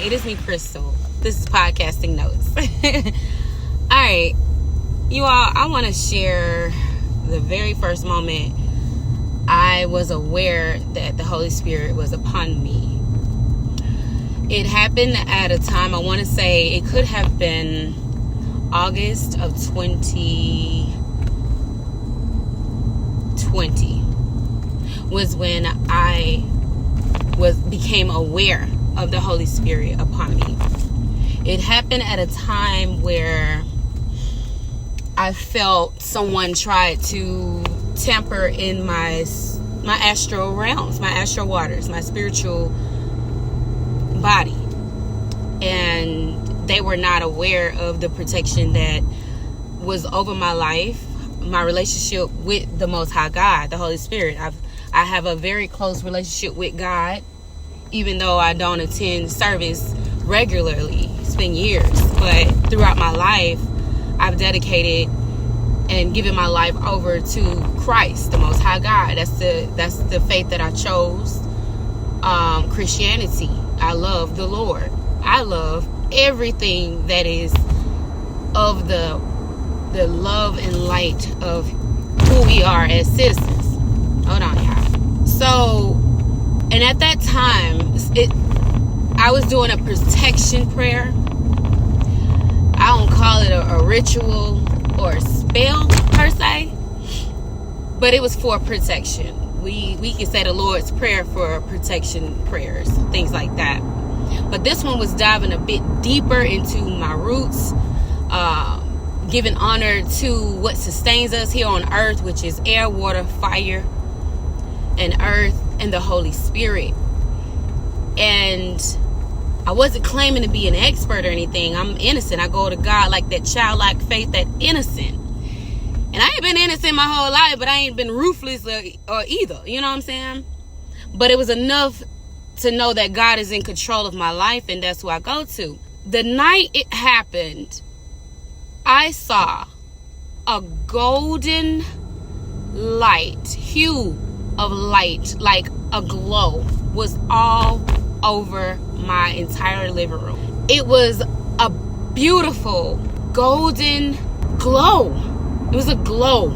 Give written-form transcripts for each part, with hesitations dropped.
it is me, Crystal. This is Podcasting Notes. All right, you all, I want to share the very first moment I was aware that the Holy Spirit was upon me. It happened at a time, I want to say it could have been August of 2020 was when I became aware of the Holy Spirit upon me. It happened at a time where I felt someone tried to tamper in my astral realms, my astral waters, my spiritual body. And they were not aware of the protection that was over my life, my relationship with the Most High God, the Holy Spirit. I have a very close relationship with God, even though I don't attend service regularly. It's been years, but throughout my life, I've dedicated and given my life over to Christ, the Most High God. That's the faith that I chose. Christianity. I love the Lord. I love everything that is of the love and light of who we are as citizens. Hold on, y'all. So, and at that time, I was doing a protection prayer. I don't call it a ritual or a spell per se, but it was for protection. We can say the Lord's Prayer for protection prayers, things like that. But this one was diving a bit deeper into my roots, giving honor to what sustains us here on earth, which is air, water, fire, and earth, and the Holy Spirit. And I wasn't claiming to be an expert or anything. I'm innocent. I go to God like that childlike faith, that innocent. And I ain't been innocent my whole life, but I ain't been ruthless or either. You know what I'm saying? But it was enough to know that God is in control of my life, and that's who I go to. The night it happened, I saw a golden light, hue of light, like a glow, was all over my entire living room. It was a beautiful golden glow. It was a glow.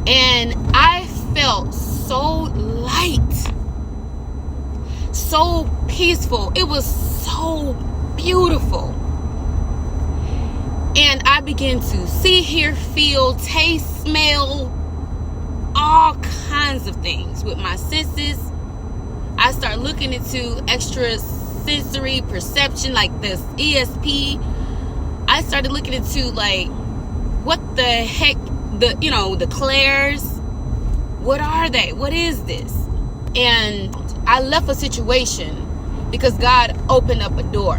And I felt so light, so peaceful. It was so beautiful. And I began to see, hear, feel, taste, smell, all kinds of things with my senses. I started looking into extra sensory perception, like this ESP. I started looking into like, what the heck, the clairs, what are they? What is this? And I left a situation because God opened up a door.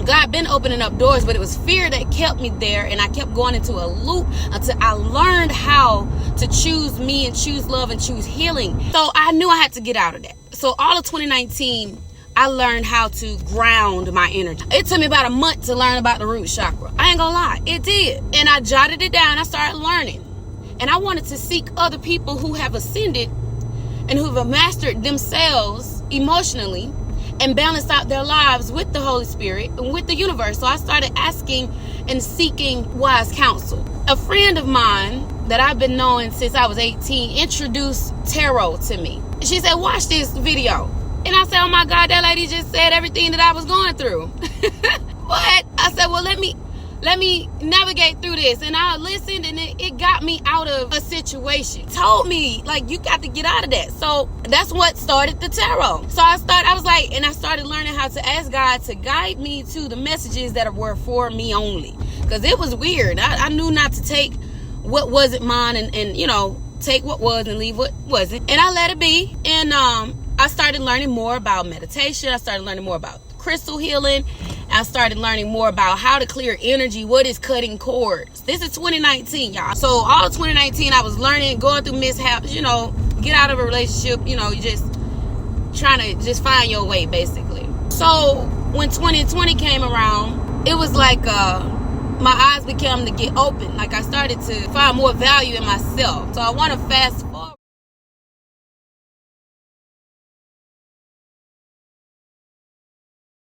God been opening up doors, but it was fear that kept me there, and I kept going into a loop until I learned how to choose me and choose love and choose healing. So I knew I had to get out of that. So all of 2019, I learned how to ground my energy. It took me about a month to learn about the root chakra. I ain't gonna lie, it did. And I jotted it down. I started learning. And I wanted to seek other people who have ascended and who have mastered themselves emotionally and balanced out their lives with the Holy Spirit and with the universe. So I started asking and seeking wise counsel. A friend of mine that I've been knowing since I was 18 introduced tarot to me. She said, watch this video. And I said, oh my God, that lady just said everything that I was going through. But I said, well, let me navigate through this. And I listened, and it got me out of a situation. Told me, like, you got to get out of that. So that's what started the tarot. So I started learning how to ask God to guide me to the messages that were for me only. Because it was weird. I knew not to take what wasn't mine and take what was and leave what wasn't. And I let it be. And I started learning more about meditation. I started learning more about crystal healing. I started learning more about how to clear energy. What is cutting cords? This is 2019, y'all. So all of 2019, I was learning, going through mishaps, get out of a relationship, you just trying to just find your way, basically. So when 2020 came around, it was like my eyes began to get open. Like I started to find more value in myself. So I want to fast forward.